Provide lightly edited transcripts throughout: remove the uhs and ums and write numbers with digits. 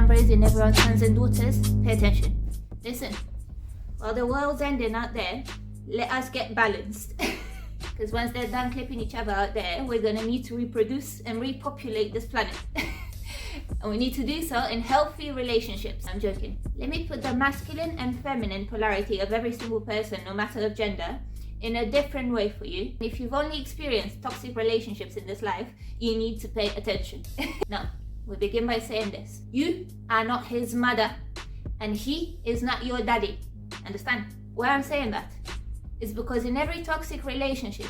I'm raising everyone's sons and daughters, pay attention. Listen, while the world's ending out there, let us get balanced. Because once they're done clipping each other out there, we're going to need to reproduce and repopulate this planet. And we need to do so in healthy relationships. I'm joking. Let me put the masculine and feminine polarity of every single person, no matter of gender, in a different way for you. If you've only experienced toxic relationships in this life, you need to pay attention. Now, we begin by saying this. You are not his mother, and he is not your daddy. Understand? Why I'm saying that is because in every toxic relationship,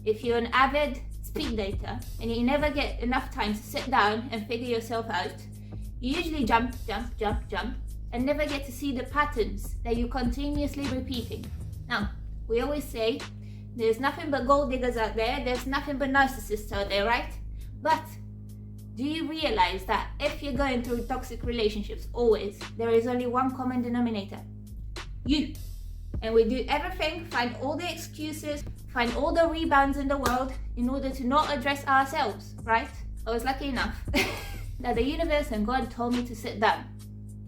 if you're an avid speed dater and you never get enough time to sit down and figure yourself out, you usually jump, and never get to see the patterns that you're continuously repeating. Now, we always say there's nothing but gold diggers out there, there's nothing but narcissists out there, right? But do you realize that if you're going through toxic relationships, always, there is only one common denominator? You. And we do everything, find all the excuses, find all the rebounds in the world in order to not address ourselves, right? I was lucky enough that the universe and God told me to sit down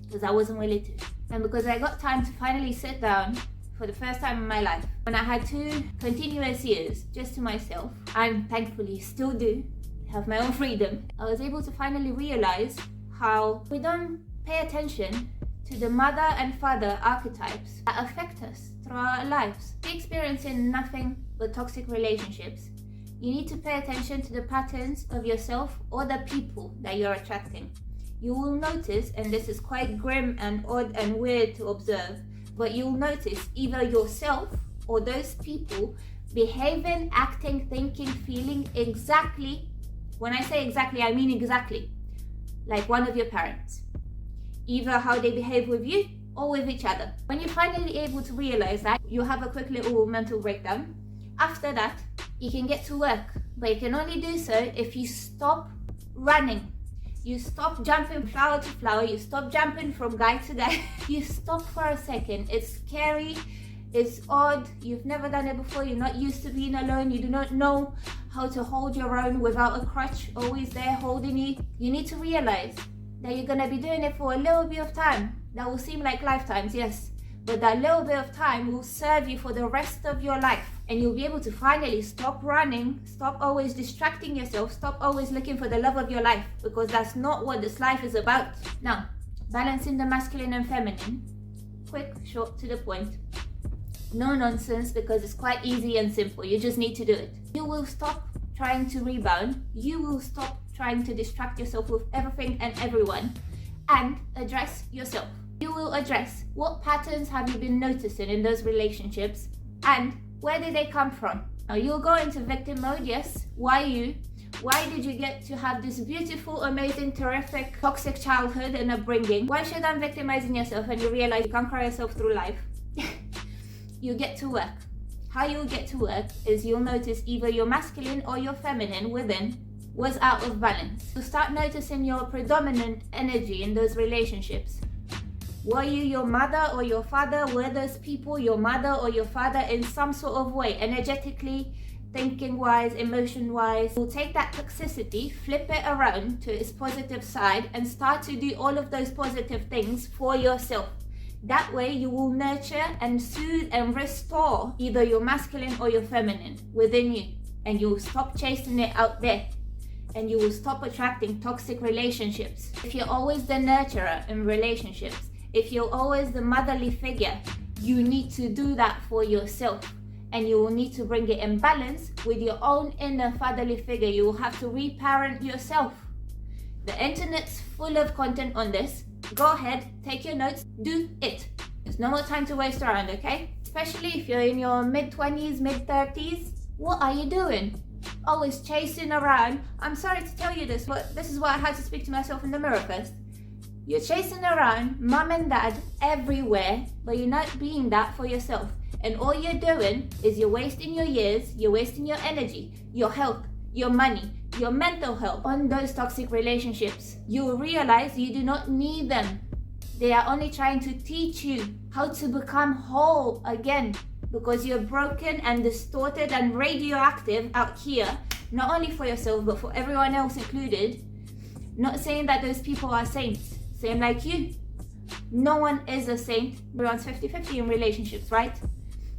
because I wasn't willing to. And because I got time to finally sit down for the first time in my life, when I had 2 continuous years just to myself, and thankfully still do have my own freedom, I was able to finally realize how we don't pay attention to the mother and father archetypes that affect us throughout our lives. If you're experiencing nothing but toxic relationships, you need to pay attention to the patterns of yourself or the people that you're attracting. You will notice, and this is quite grim and odd and weird to observe, but you'll notice either yourself or those people behaving, acting, thinking, feeling exactly, when I say exactly, I mean exactly, like one of your parents. Either how they behave with you or with each other. When you're finally able to realize that, you have a quick little mental breakdown. After that, you can get to work, but you can only do so if you stop running. You stop jumping flower to flower, you stop jumping from guy to guy. You stop for a second. It's scary, it's odd, you've never done it before, you're not used to being alone, you do not know how to hold your own without a crutch always there holding you. You need to realize that you're going to be doing it for a little bit of time. That will seem like lifetimes, yes, but that little bit of time will serve you for the rest of your life, and you'll be able to finally stop running, stop always distracting yourself, stop always looking for the love of your life, because that's not what this life is about. Now, balancing the masculine and feminine, quick, short, to the point, no nonsense, because it's quite easy and simple. You just need to do it. You will stop trying to rebound, you will stop trying to distract yourself with everything and everyone, and address yourself. You will address what patterns have you been noticing in those relationships and where did they come from. Now you'll go into victim mode, yes. Why you? Why did you get to have this beautiful, amazing, terrific, toxic childhood and upbringing? Why should I be victimizing yourself and you realize you can't cry yourself through life? You get to work. How you'll get to work is you'll notice either your masculine or your feminine within was out of balance. So start noticing your predominant energy in those relationships. Were you your mother or your father? Were those people your mother or your father in some sort of way, energetically, thinking wise, emotion wise? You'll take that toxicity, flip it around to its positive side and start to do all of those positive things for yourself. That way you will nurture and soothe and restore either your masculine or your feminine within you, and you will stop chasing it out there. And you will stop attracting toxic relationships. If you're always the nurturer in relationships, if you're always the motherly figure, you need to do that for yourself. And you will need to bring it in balance with your own inner fatherly figure. You will have to reparent yourself. The internet's full of content on this. Go ahead, take your notes, do it. There's no more time to waste around, okay? Especially if you're in your mid-20s, mid-30s. What are you doing? Always chasing around. I'm sorry to tell you this, but this is why I had to speak to myself in the mirror first. You're chasing around mom and dad everywhere, but you're not being that for yourself. And all you're doing is you're wasting your years, you're wasting your energy, your health, your money, your mental health on those toxic relationships. You will realize you do not need them. They are only trying to teach you how to become whole again, because you're broken and distorted and radioactive out here, not only for yourself but for everyone else included. Not saying that those people are saints. Same like you. No one is a saint. Everyone's 50-50 in relationships, right?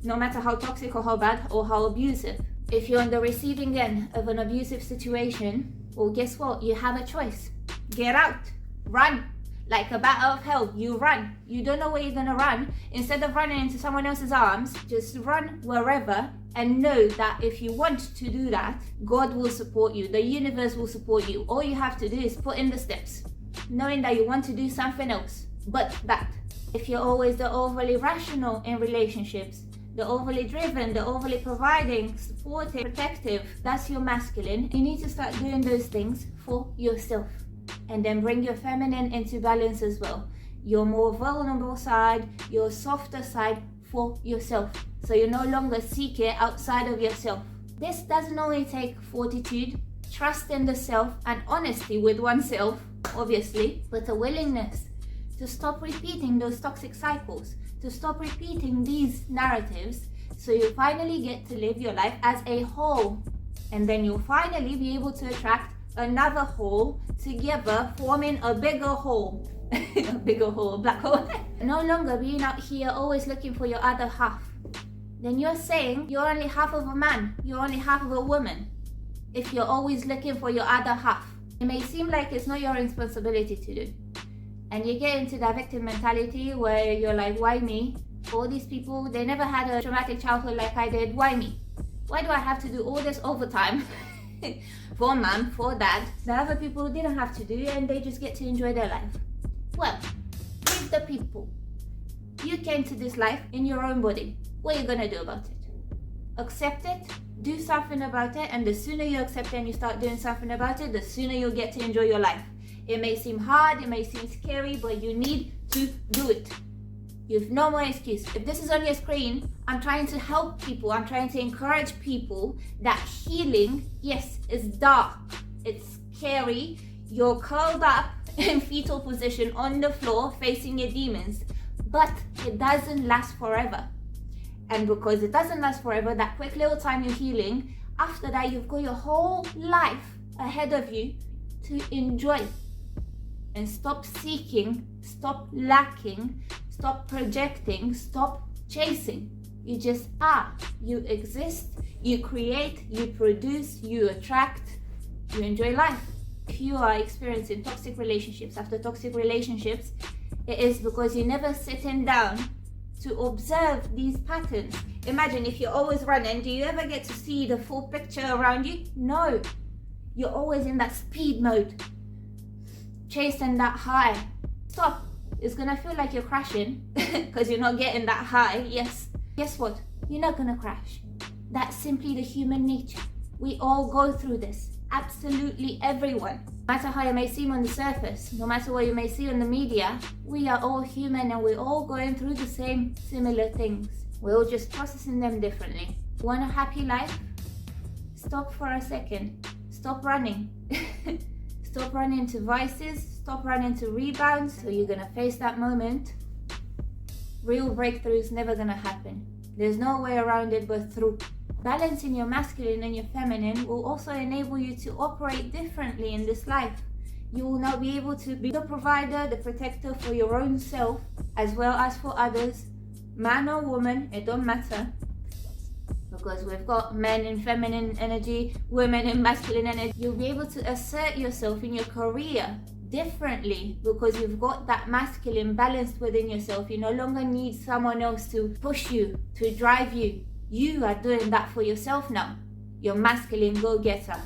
No matter how toxic or how bad or how abusive. If you're on the receiving end of an abusive situation, well, guess what? You have a choice. Get out. Run. Like a bat out of hell, you run. You don't know where you're gonna run. Instead of running into someone else's arms, just run wherever and know that if you want to do that, God will support you. The universe will support you. All you have to do is put in the steps, knowing that you want to do something else but that. If you're always the overly rational in relationships, the overly driven, the overly providing, supportive, protective, that's your masculine. You need to start doing those things for yourself. And then bring your feminine into balance as well. Your more vulnerable side, your softer side for yourself. So you no longer seek it outside of yourself. This doesn't only take fortitude, trust in the self, and honesty with oneself, obviously, but a willingness to stop repeating those toxic cycles, to stop repeating these narratives, so you finally get to live your life as a whole. And then you'll finally be able to attract another whole together, forming a bigger whole. A bigger hole, a black hole. No longer being out here always looking for your other half. Then you're saying you're only half of a man, you're only half of a woman, if you're always looking for your other half. It may seem like it's not your responsibility to do. And you get into that victim mentality where you're like, why me? All these people, they never had a traumatic childhood like I did. Why me? Why do I have to do all this overtime? For mom, for dad, the other people didn't have to do, and they just get to enjoy their life. Well, leave the people. You came to this life in your own body. What are you gonna do about it? Accept it, do something about it, and the sooner you accept it and you start doing something about it, the sooner you'll get to enjoy your life. It may seem hard, it may seem scary, but you need to do it. You've no more excuse. If this is on your screen, I'm trying to help people. I'm trying to encourage people that healing, yes, is dark. It's scary. You're curled up in fetal position on the floor facing your demons. But it doesn't last forever. And because it doesn't last forever, that quick little time you're healing, after that you've got your whole life ahead of you to enjoy. And stop seeking, stop lacking, stop projecting, stop chasing. You just are. You exist, you create, you produce, you attract, you enjoy life. If you are experiencing toxic relationships after toxic relationships, it is because you're never sitting down to observe these patterns. Imagine if you're always running, do you ever get to see the full picture around you? No. You're always in that speed mode, chasing that high. Stop. It's gonna feel like you're crashing because you're not getting that high. Yes. Guess what? You're not gonna crash. That's simply the human nature. We all go through this. Absolutely everyone. No matter how it may seem on the surface, no matter what you may see on the media, we are all human and we're all going through the same similar things. We're all just processing them differently. Want a happy life? Stop for a second. Stop running. Stop running to vices. Stop running to rebounds. So you're gonna face that moment. Real breakthroughs never gonna happen. There's no way around it but through. Balancing your masculine and your feminine will also enable you to operate differently in this life. You will now be able to be the provider, the protector for your own self, as well as for others. Man or woman, it don't matter. Because we've got men in feminine energy, women in masculine energy. You'll be able to assert yourself in your career differently because you've got that masculine balanced within yourself. You no longer need someone else to push you, to drive you. You are doing that for yourself now. You're masculine go-getter.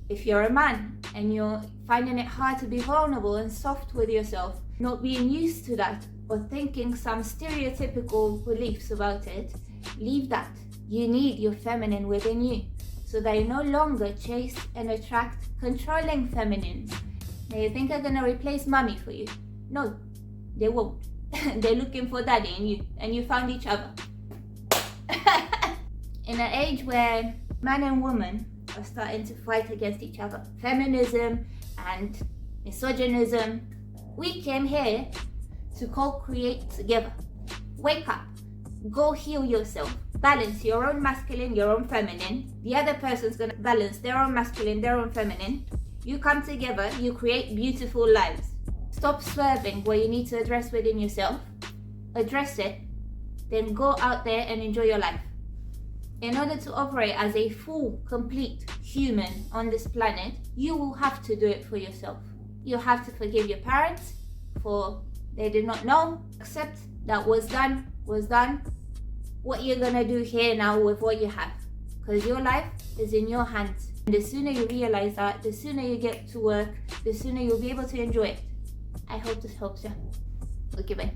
If you're a man and you're finding it hard to be vulnerable and soft with yourself, not being used to that or thinking some stereotypical beliefs about it, leave that. You need your feminine within you so that you no longer chase and attract controlling feminines. Now you think they're gonna replace mommy for you? No, they won't. They're looking for daddy in you and you found each other. In an age where man and woman are starting to fight against each other, feminism and misogynism, we came here to co-create together. Wake up, go heal yourself, balance your own masculine, your own feminine. The other person's gonna balance their own masculine, their own feminine. You come together, you create beautiful lives. Stop swerving where you need to address within yourself. Address it, then go out there and enjoy your life. In order to operate as a full, complete human on this planet, you will have to do it for yourself. You have to forgive your parents for they did not know. Accept that was done. What you're gonna do here now with what you have, because your life is in your hands. And the sooner you realize that, the sooner you get to work, the sooner you'll be able to enjoy it. I hope this helps you. Okay, bye.